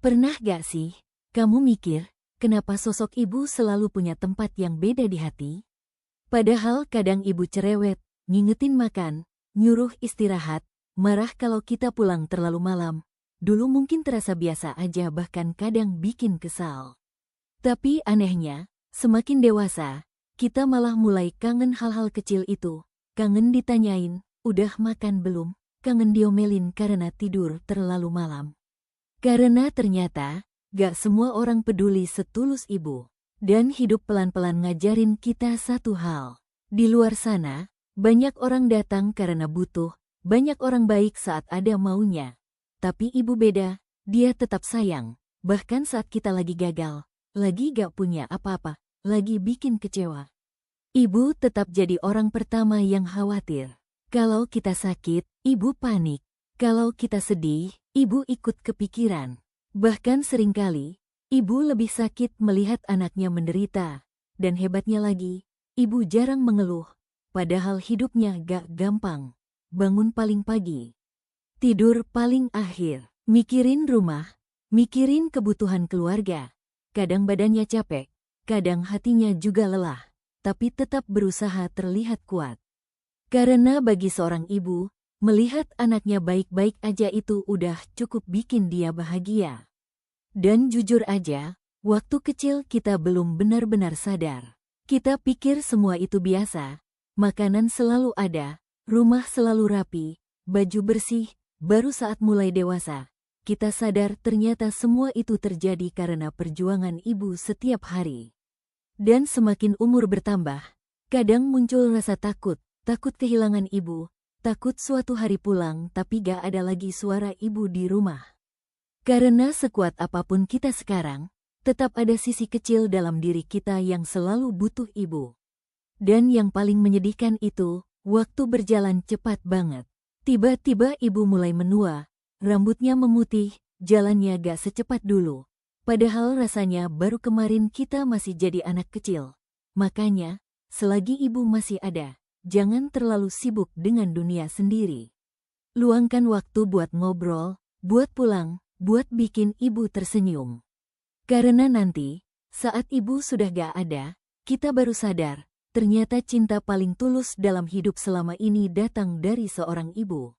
Pernah gak sih, kamu mikir, kenapa sosok ibu selalu punya tempat yang beda di hati? Padahal kadang ibu cerewet, ngingetin makan, nyuruh istirahat, marah kalau kita pulang terlalu malam. Dulu mungkin terasa biasa aja bahkan kadang bikin kesal. Tapi anehnya, semakin dewasa, kita malah mulai kangen hal-hal kecil itu. Kangen ditanyain, udah makan belum? Kangen diomelin karena tidur terlalu malam. Karena ternyata, gak semua orang peduli setulus ibu. Dan hidup pelan-pelan ngajarin kita satu hal. Di luar sana, banyak orang datang karena butuh, banyak orang baik saat ada maunya. Tapi ibu beda, dia tetap sayang. Bahkan saat kita lagi gagal, lagi gak punya apa-apa, lagi bikin kecewa. Ibu tetap jadi orang pertama yang khawatir. Kalau kita sakit, ibu panik. Kalau kita sedih, ibu ikut kepikiran. Bahkan seringkali, ibu lebih sakit melihat anaknya menderita. Dan hebatnya lagi, ibu jarang mengeluh. Padahal hidupnya gak gampang. Bangun paling pagi, tidur paling akhir, mikirin rumah, mikirin kebutuhan keluarga. Kadang badannya capek, kadang hatinya juga lelah. Tapi tetap berusaha terlihat kuat. Karena bagi seorang ibu, melihat anaknya baik-baik aja itu udah cukup bikin dia bahagia. Dan jujur aja, waktu kecil kita belum benar-benar sadar. Kita pikir semua itu biasa, makanan selalu ada, rumah selalu rapi, baju bersih. Baru saat mulai dewasa, kita sadar ternyata semua itu terjadi karena perjuangan ibu setiap hari. Dan semakin umur bertambah, kadang muncul rasa takut kehilangan ibu. Takut suatu hari pulang tapi gak ada lagi suara ibu di rumah. Karena sekuat apapun kita sekarang, tetap ada sisi kecil dalam diri kita yang selalu butuh ibu. Dan yang paling menyedihkan itu, waktu berjalan cepat banget. Tiba-tiba ibu mulai menua, rambutnya memutih, jalannya gak secepat dulu. Padahal rasanya baru kemarin kita masih jadi anak kecil. Makanya, selagi ibu masih ada, jangan terlalu sibuk dengan dunia sendiri. Luangkan waktu buat ngobrol, buat pulang, buat bikin ibu tersenyum. Karena nanti, saat ibu sudah gak ada, kita baru sadar, ternyata cinta paling tulus dalam hidup selama ini datang dari seorang ibu.